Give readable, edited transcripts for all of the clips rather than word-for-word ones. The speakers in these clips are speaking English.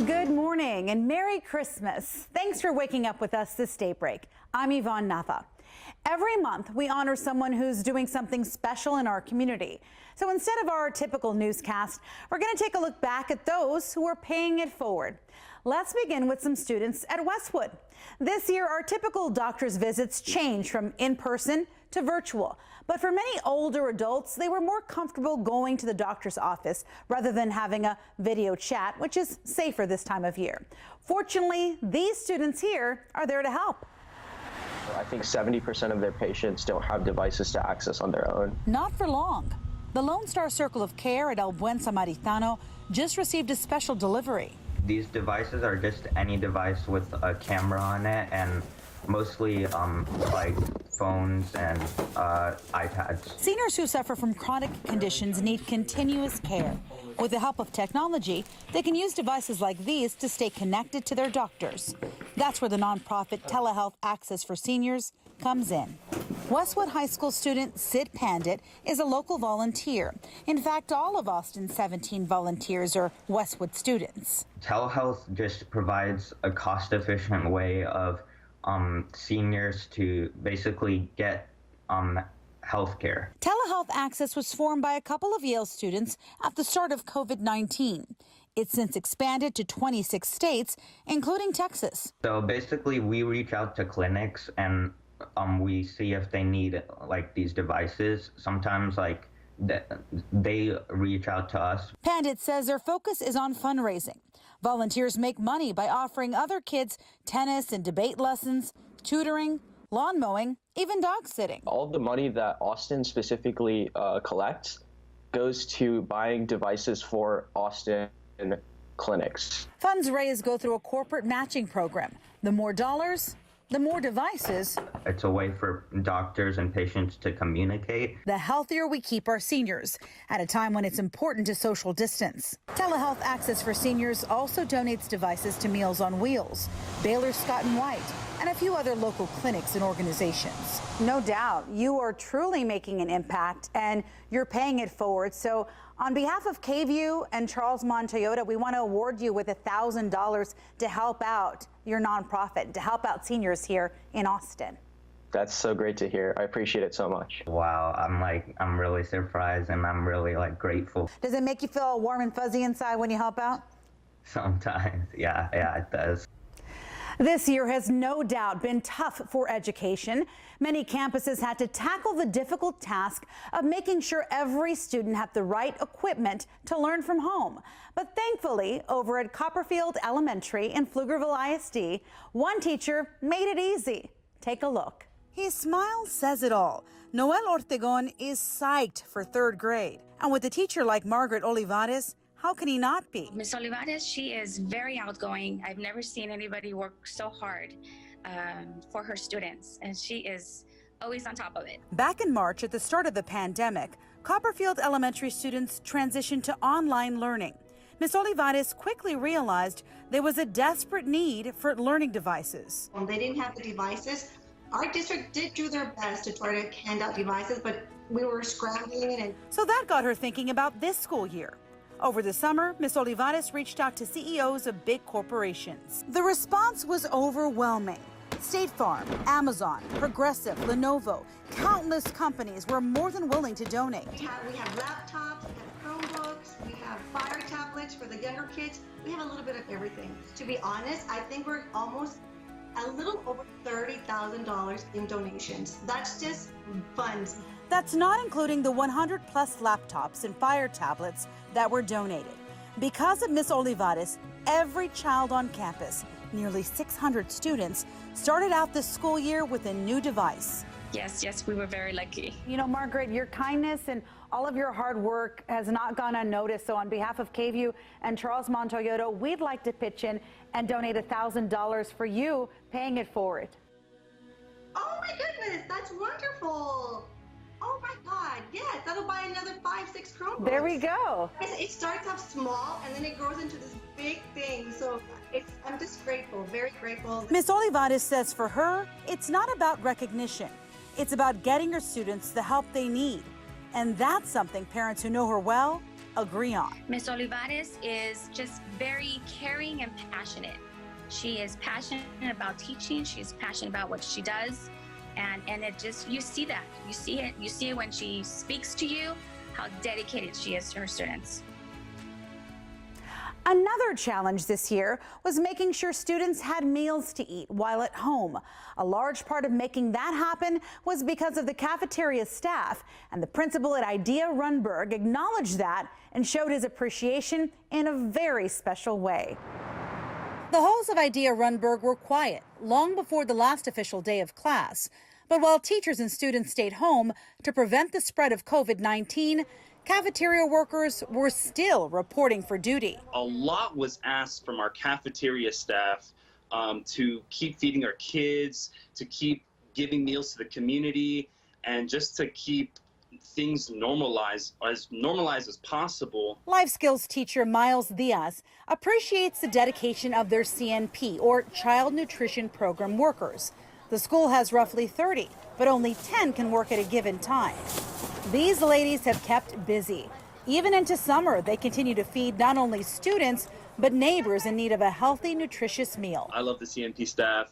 Good morning and Merry Christmas. Thanks for waking up with us this daybreak. I'm Yvonne Nava. Every month, we honor someone who's doing something special in our community. So instead of our typical newscast, we're going to take a look back at those who are paying it forward. Let's begin with some students at Westwood. This year, our typical doctor's visits changed from in-person to virtual. But for many older adults, they were more comfortable going to the doctor's office rather than having a video chat, which is safer this time of year. Fortunately, these students here are there to help. I think 70% of their patients don't have devices to access on their own. Not for long. The Lone Star Circle of Care at El Buen Samaritano just received a special delivery. These devices are just any device with a camera on it, and mostly like phones and iPads. Seniors who suffer from chronic conditions need continuous care. With the help of technology, they can use devices like these to stay connected to their doctors. That's where the nonprofit Telehealth Access for Seniors comes in. Westwood High School student Sid Pandit is a local volunteer. In fact, all of Austin's 17 volunteers are Westwood students. Telehealth just provides a cost-efficient way of seniors to basically get health care. Telehealth Access was formed by a couple of Yale students at the start of COVID-19. It's since expanded to 26 states, including Texas. So basically, we reach out to clinics and we see if they need like these devices. Sometimes they reach out to us. Pandit says their focus is on fundraising. Volunteers make money by offering other kids tennis and debate lessons, tutoring, lawn mowing, even dog sitting. All the money that Austin specifically collects goes to buying devices for Austin clinics. Funds raised go through a corporate matching program. The more dollars, the more devices. It's a way for doctors and patients to communicate. The healthier we keep our seniors at a time when it's important to social distance. Telehealth Access for Seniors also donates devices to Meals on Wheels, Baylor Scott and White, and a few other local clinics and organizations. No doubt, you are truly making an impact and you're paying it forward. So on behalf of KVUE and Charles Mon Toyota, we want to award you with $1,000 to help out your nonprofit, to help out seniors here in Austin. That's so great to hear. I appreciate it so much. Wow, I'm really surprised and I'm really grateful. Does it make you feel all warm and fuzzy inside when you help out? Sometimes, yeah, it does. This year has no doubt been tough for education. Many campuses had to tackle the difficult task of making sure every student had the right equipment to learn from home. But thankfully, over at Copperfield Elementary in Pflugerville ISD, one teacher made it easy. Take a look. His smile says it all. Noel Ortegon is psyched for third grade. And with a teacher like Margaret Olivares, how can he not be? Miss Olivares, she is very outgoing. I've never seen anybody work so hard for her students, and she is always on top of it. Back in March, at the start of the pandemic, Copperfield Elementary students transitioned to online learning. Miss Olivares quickly realized there was a desperate need for learning devices. When they didn't have the devices, our district did do their best to try to hand out devices, but we were scrambling. So that got her thinking about this school year. Over the summer, Ms. Olivares reached out to CEOs of big corporations. The response was overwhelming. State Farm, Amazon, Progressive, Lenovo, countless companies were more than willing to donate. We have laptops, we have Chromebooks, we have Fire tablets for the younger kids. We have a little bit of everything. To be honest, I think we're almost a little over $30,000 in donations. That's just funds. That's not including the 100 plus laptops and Fire tablets that were donated. Because of Ms. Olivares, every child on campus, nearly 600 students, started out this school year with a new device. Yes, we were very lucky. You know, Margaret, your kindness and all of your hard work has not gone unnoticed. So on behalf of KVUE and Charles Mon Toyota, we'd like to pitch in and donate $1,000 for you paying it forward. Oh my goodness, that's wonderful. Oh my God, yes, that'll buy another 5-6 Chromebooks. There we go. It starts off small and then it grows into this big thing. So I'm just grateful, very grateful. Ms. Olivares says for her, it's not about recognition. It's about getting her students the help they need. And that's something parents who know her well agree on. Miss Olivares is just very caring and passionate. She is passionate about teaching. She's passionate about what she does. And it just, you see that. You see it. You see it when she speaks to you, how dedicated she is to her students. Another challenge this year was making sure students had meals to eat while at home. A large part of making that happen was because of the cafeteria staff, and the principal at Idea Runberg acknowledged that and showed his appreciation in a very special way. The halls of Idea Runberg were quiet long before the last official day of class. But while teachers and students stayed home to prevent the spread of COVID-19, cafeteria workers were still reporting for duty. A lot was asked from our cafeteria staff to keep feeding our kids, to keep giving meals to the community, and just to keep things normalized as possible. Life skills teacher Miles Diaz appreciates the dedication of their CNP, or Child Nutrition Program workers. The school has roughly 30, but only 10 can work at a given time. These ladies have kept busy. Even into summer, they continue to feed not only students, but neighbors in need of a healthy, nutritious meal. I love the CNP staff.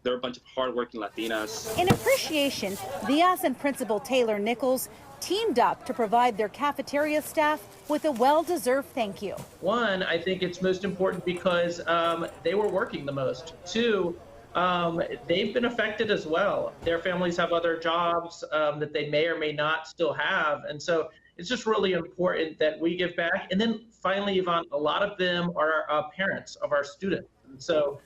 They're a bunch of hardworking Latinas. In appreciation, Diaz and Principal Taylor Nichols teamed up to provide their cafeteria staff with a well-deserved thank you. One, I think it's most important because they were working the most. Two, they've been affected as well. Their families have other jobs that they may or may not still have. And so it's just really important that we give back. And then finally, Yvonne, a lot of them are parents of our students. And so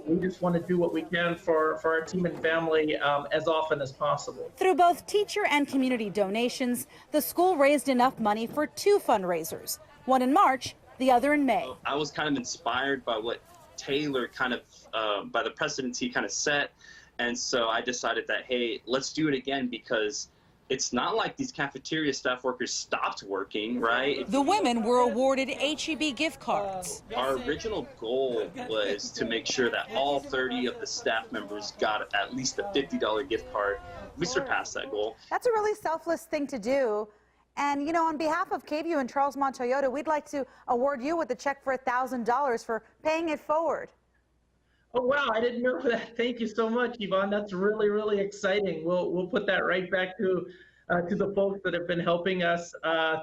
we just want to do what we can for our team and family as often as possible. Through both teacher and community donations, the school raised enough money for 2 fundraisers, one in March, the other in May. I was kind of inspired by what Taylor by the precedents he kind of set. And so I decided that, hey, let's do it again, because it's not like these cafeteria staff workers stopped working, right? The women were awarded HEB gift cards. Our original goal was to make sure that all 30 of the staff members got at least a $50 gift card. We surpassed that goal. That's a really selfless thing to do. And, you know, on behalf of KVUE and Charlesmont Toyota, we'd like to award you with a check for $1,000 for paying it forward. Oh, wow, I didn't know that. Thank you so much, Yvonne. That's really, really exciting. We'll put that right back to the folks that have been helping us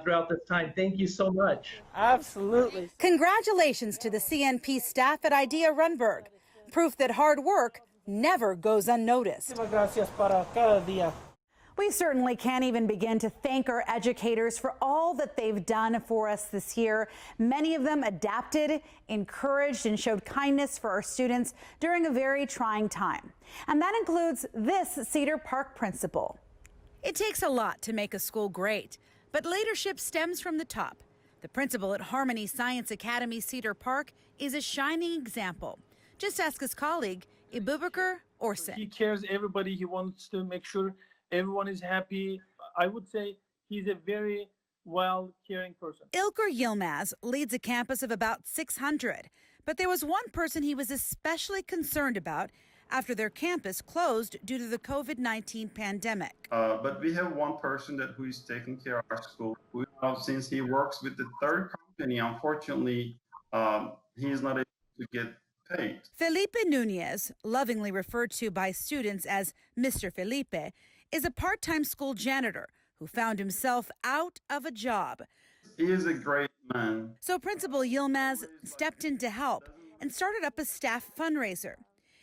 throughout this time. Thank you so much. Absolutely. Congratulations to the CNP staff at Idea Runberg. Proof that hard work never goes unnoticed. Gracias para cada día. We certainly can't even begin to thank our educators for all that they've done for us this year. Many of them adapted, encouraged, and showed kindness for our students during a very trying time. And that includes this Cedar Park principal. It takes a lot to make a school great, but leadership stems from the top. The principal at Harmony Science Academy Cedar Park is a shining example. Just ask his colleague, Ibubakar Orson. He cares everybody. He wants to make sure everyone is happy. I would say he's a very well-caring person. Ilker Yilmaz leads a campus of about 600, but there was one person he was especially concerned about after their campus closed due to the COVID-19 pandemic. But we have one person who is taking care of our school. Since he works with the third company, unfortunately, he is not able to get paid. Felipe Nunez, lovingly referred to by students as Mr. Felipe, is a part-time school janitor who found himself out of a job. He is a great man. So Principal Yilmaz stepped in to help and started up a staff fundraiser.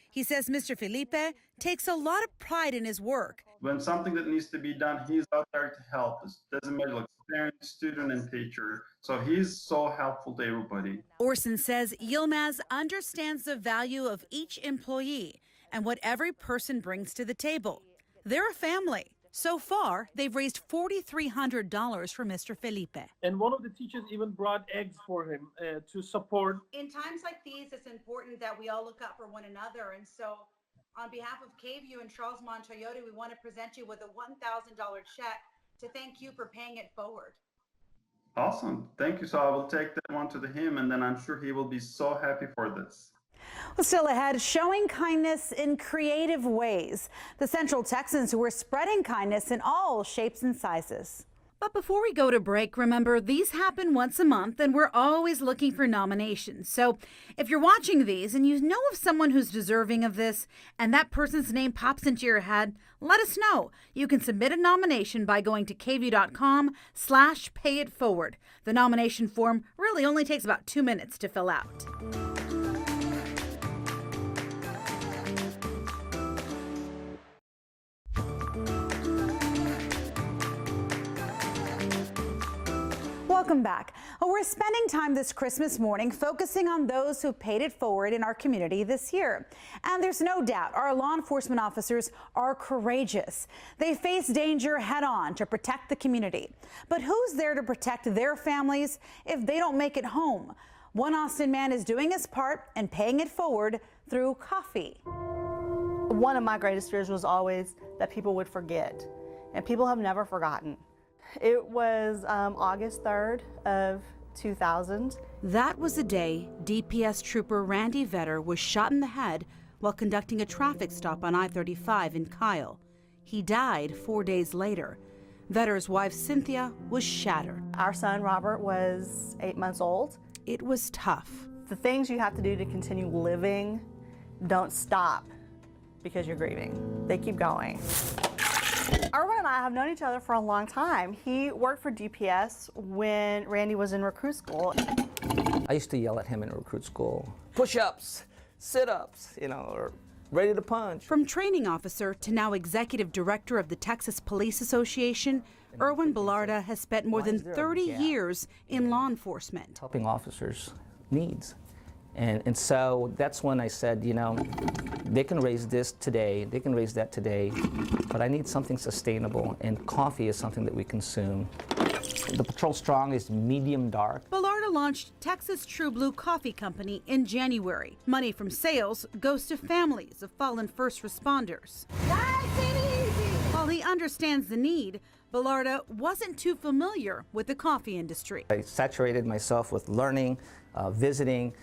He says Mr. Felipe takes a lot of pride in his work. When something that needs to be done, he's out there to help. It doesn't matter, like parent, student, and teacher. So he's so helpful to everybody. Orson says Yilmaz understands the value of each employee and what every person brings to the table. They're a family. So far, they've raised $4,300 for Mr. Felipe. And one of the teachers even brought eggs for him to support. In times like these, it's important that we all look out for one another. And so on behalf of KVUE and Charlesmont Toyota, we want to present you with a $1,000 check to thank you for paying it forward. Awesome. Thank you. So I will take that one to him, and then I'm sure he will be so happy for this. Well, still ahead, showing kindness in creative ways. The Central Texans who are spreading kindness in all shapes and sizes. But before we go to break, remember these happen once a month and we're always looking for nominations. So if you're watching these and you know of someone who's deserving of this and that person's name pops into your head, let us know. You can submit a nomination by going to kvue.com/payitforward. The nomination form really only takes about 2 minutes to fill out. Welcome back. Well, we're spending time this Christmas morning focusing on those who paid it forward in our community this year. And there's no doubt our law enforcement officers are courageous. They face danger head on to protect the community. But who's there to protect their families if they don't make it home? One Austin man is doing his part and paying it forward through coffee. One of my greatest fears was always that people would forget, and people have never forgotten. It was August 3rd of 2000. That was the day DPS trooper Randy Vetter was shot in the head while conducting a traffic stop on I-35 in Kyle. He died 4 days later. Vetter's wife Cynthia was shattered. Our son Robert was 8 months old. It was tough. The things you have to do to continue living don't stop because you're grieving. They keep going. Erwin and I have known each other for a long time. He worked for DPS when Randy was in recruit school. I used to yell at him in recruit school, push-ups, sit-ups, or ready to punch. From training officer to now executive director of the Texas Police Association, Erwin Bellarda has spent more than 30 years in law enforcement. Helping officers' needs. And so that's when I said, they can raise this today, they can raise that today, but I need something sustainable, and coffee is something that we consume. The Patrol Strong is medium dark. Bellarda launched Texas True Blue Coffee Company in January. Money from sales goes to families of fallen first responders. While he understands the need, Bellarda wasn't too familiar with the coffee industry. I saturated myself with learning, visiting,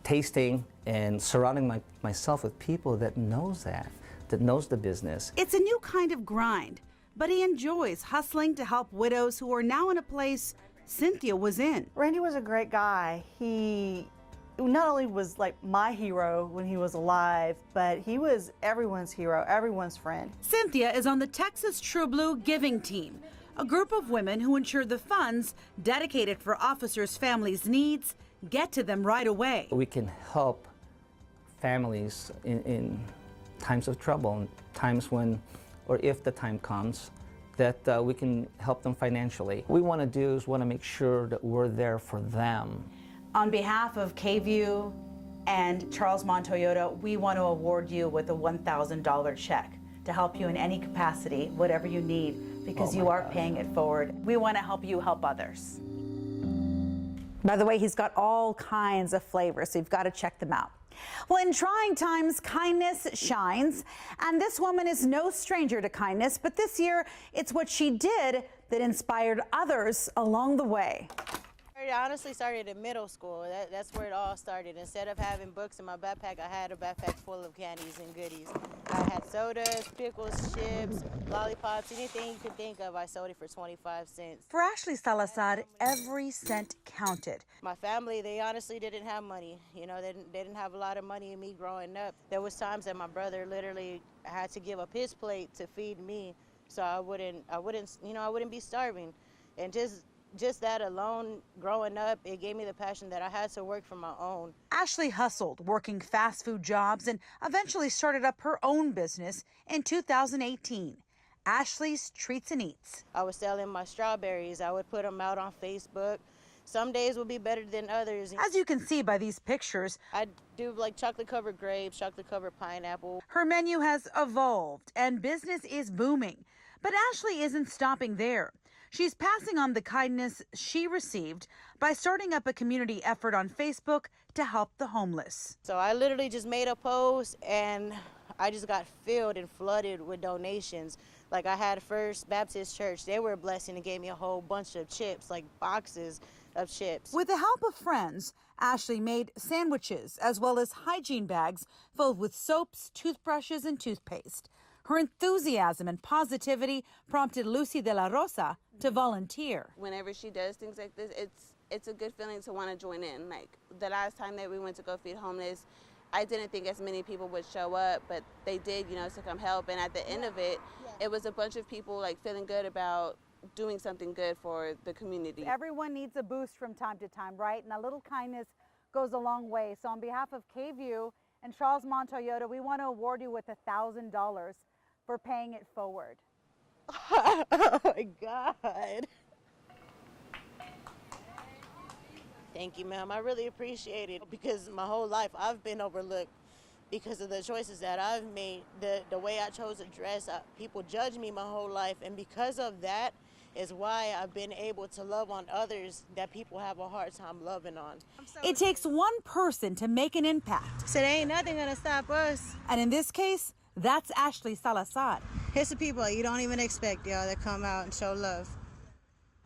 tasting, and surrounding myself with people that knows the business. It's a new kind of grind, but he enjoys hustling to help widows who are now in a place Cynthia was in. Randy was a great guy. He not only was like my hero when he was alive, but he was everyone's hero, everyone's friend. Cynthia is on the Texas True Blue Giving Team, a group of women who ensure the funds dedicated for officers' families' needs get to them right away. We can help families in times of trouble, times when, or if the time comes, that we can help them financially. What we want to do is want to make sure that we're there for them. On behalf of KVUE and Charles Montoyota, we want to award you with a $1,000 check to help you in any capacity, whatever you need, because you are paying it forward. We want to help you help others. By the way, he's got all kinds of flavors, so you've got to check them out. Well, in trying times, kindness shines, and this woman is no stranger to kindness, but this year, it's what she did that inspired others along the way. It honestly started in middle school. That's where it all started. Instead of having books in my backpack, I had a backpack full of candies and goodies. I had sodas, pickles, chips, lollipops, anything you could think of, I sold it for 25 cents. For Ashley Salazar, every cent counted. My family, they honestly didn't have money. They didn't have a lot of money in me growing up. There was times that my brother literally had to give up his plate to feed me, so I wouldn't be starving. And just that alone, growing up, it gave me the passion that I had to work for my own. Ashley hustled, working fast food jobs, and eventually started up her own business in 2018, Ashley's Treats and Eats. I was selling my strawberries. I would put them out on Facebook. Some days would be better than others. As you can see by these pictures, I do like chocolate-covered grapes, chocolate-covered pineapple. Her menu has evolved, and business is booming. But Ashley isn't stopping there. She's passing on the kindness she received by starting up a community effort on Facebook to help the homeless. So I literally just made a post and I just got filled and flooded with donations. Like I had First Baptist Church, they were a blessing and gave me a whole bunch of chips, like boxes of chips. With the help of friends, Ashley made sandwiches as well as hygiene bags filled with soaps, toothbrushes, and toothpaste. Her enthusiasm and positivity prompted Lucy de la Rosa to volunteer. Whenever she does things like this, it's a good feeling to want to join in. Like the last time that we went to go feed homeless, I didn't think as many people would show up, but they did, to come help. And at the end of it, it was a bunch of people like feeling good about doing something good for the community. Everyone needs a boost from time to time, right? And a little kindness goes a long way. So on behalf of KVUE and Charles Toyota, we want to award you with $1,000 for paying it forward. Oh my God. Thank you, ma'am. I really appreciate it because my whole life I've been overlooked because of the choices that I've made, the way I chose to dress. People judge me my whole life, and because of that is why I've been able to love on others that people have a hard time loving on. It takes one person to make an impact. So there ain't nothing gonna stop us. And in this case, that's Ashley Salazar. Here's the people you don't even expect, y'all, that come out and show love.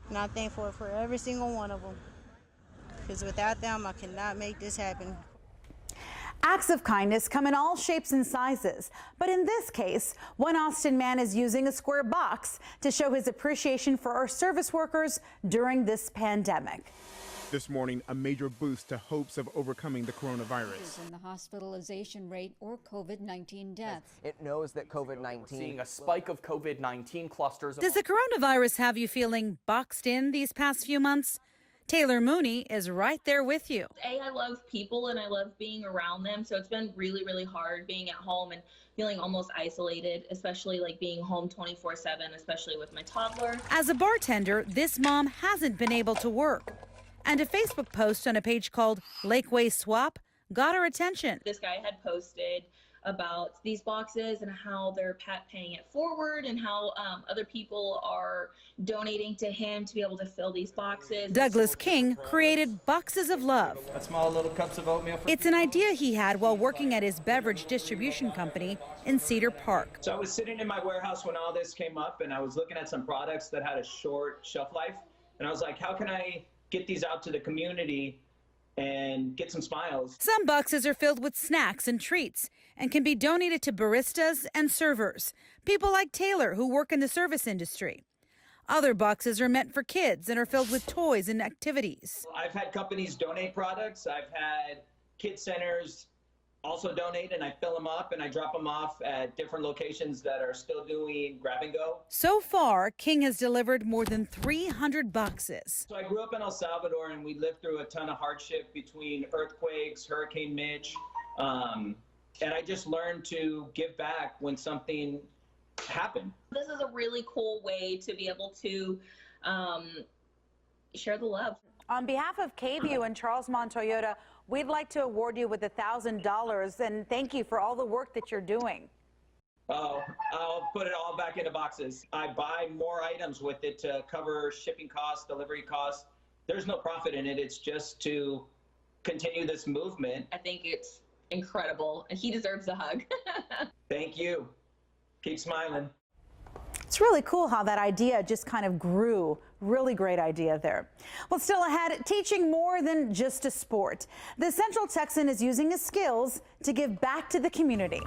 And I'm thankful for every single one of them. Because without them, I cannot make this happen. Acts of kindness come in all shapes and sizes. But in this case, one Austin man is using a square box to show his appreciation for our service workers during this pandemic. This morning, a major boost to hopes of overcoming the coronavirus. In the hospitalization rate or COVID-19 deaths. It knows that COVID-19... Seeing a spike of COVID-19 clusters. Does the coronavirus have you feeling boxed in these past few months? Taylor Mooney is right there with you. I love people and I love being around them. So it's been really, really hard being at home and feeling almost isolated, especially like being home 24/7, especially with my toddler. As a bartender, this mom hasn't been able to work. And a Facebook post on a page called Lakeway Swap got her attention. This guy had posted about these boxes and how they're paying it forward and how other people are donating to him to be able to fill these boxes. Douglas King created Boxes of Love. Small little cups of oatmeal. It's an idea he had while working at his beverage distribution company in Cedar Park. So I was sitting in my warehouse when all this came up and I was looking at some products that had a short shelf life. And I was like, how can I get these out to the community and get some smiles? Some boxes are filled with snacks and treats and can be donated to baristas and servers, people like Taylor who work in the service industry. Other boxes are meant for kids and are filled with toys and activities. I've had companies donate products. I've had kid centers also donate, and I fill them up and I drop them off at different locations that are still doing grab and go. So far, King has delivered more than 300 boxes. So I grew up in El Salvador and we lived through a ton of hardship between earthquakes, Hurricane Mitch, and I just learned to give back when something happened. This is a really cool way to be able to share the love. On behalf of KVUE and Charles Toyota, we'd like to award you with $1,000 and thank you for all the work that you're doing. Oh, I'll put it all back into boxes. I buy more items with it to cover shipping costs, delivery costs. There's no profit in it. It's just to continue this movement. I think it's incredible and he deserves a hug. Thank you. Keep smiling. It's really cool how that idea just kind of grew. Really great idea there. Well, still ahead, teaching more than just a sport. The Central Texan is using his skills to give back to the community.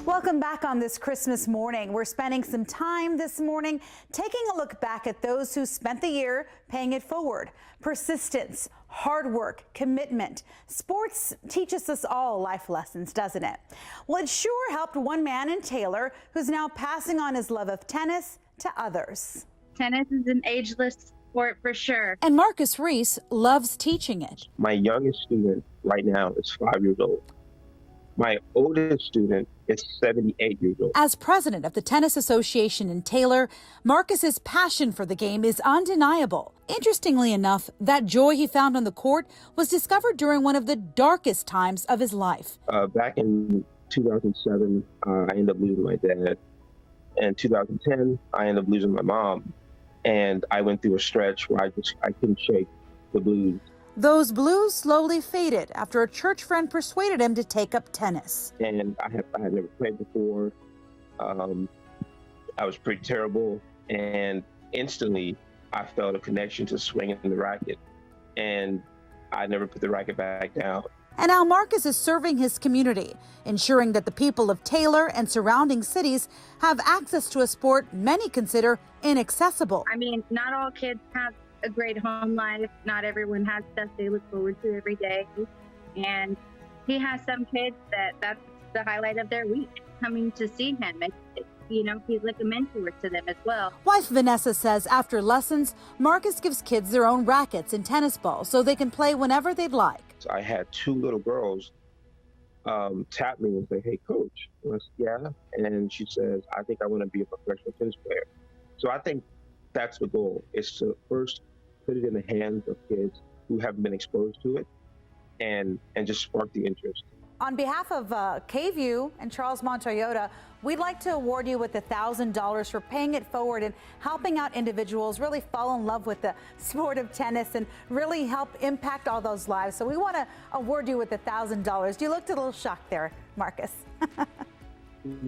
Welcome back on this Christmas morning. We're spending some time this morning taking a look back at those who spent the year paying it forward. Persistence, hard work, commitment. Sports teaches us all life lessons, doesn't it? Well, it sure helped one man in Taylor who's now passing on his love of tennis to others. Tennis is an ageless sport for sure. And Marcus Reese loves teaching it. My youngest student right now is 5 years old. My oldest student is 78 years old. As president of the Tennis Association in Taylor, Marcus's passion for the game is undeniable. Interestingly enough, that joy he found on the court was discovered during one of the darkest times of his life. Back in 2007, I ended up losing my dad. In 2010, I ended up losing my mom. And I went through a stretch where I couldn't shake the blues. Those blues slowly faded after a church friend persuaded him to take up tennis. And I had never played before. I was pretty terrible. And instantly I felt a connection to swinging the racket, and I never put the racket back down. And now Marcus is serving his community, ensuring that the people of Taylor and surrounding cities have access to a sport many consider inaccessible. I mean, not all kids have a great home life. Not everyone has stuff they look forward to every day. And he has some kids that's the highlight of their week, coming to see him. You know, he's like a mentor to them as well. Wife Vanessa says after lessons, Marcus gives kids their own rackets and tennis balls so they can play whenever they'd like. I had two little girls tap me and say, "Hey, coach." And I said, "Yeah." And she says, "I think I want to be a professional tennis player." So I think that's the goal, is to first put it in the hands of kids who haven't been exposed to it and just spark the interest. On behalf of KVUE and Charles Montoyota, we'd like to award you with $1,000 for paying it forward and helping out individuals really fall in love with the sport of tennis and really help impact all those lives. So we want to award you with $1,000. You looked a little shocked there, Marcus.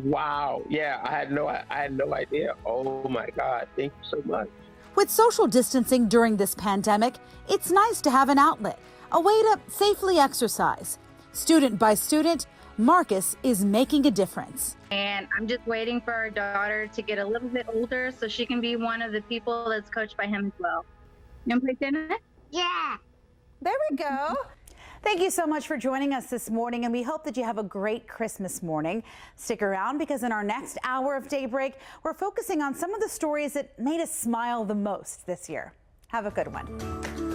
Wow. Yeah, I had no idea. Oh my God. Thank you so much. With social distancing during this pandemic, it's nice to have an outlet, a way to safely exercise. Student by student, Marcus is making a difference. And I'm just waiting for our daughter to get a little bit older so she can be one of the people that's coached by him as well. You want to play tennis? Yeah. There we go. Thank you so much for joining us this morning, and we hope that you have a great Christmas morning. Stick around, because in our next hour of Daybreak, we're focusing on some of the stories that made us smile the most this year. Have a good one.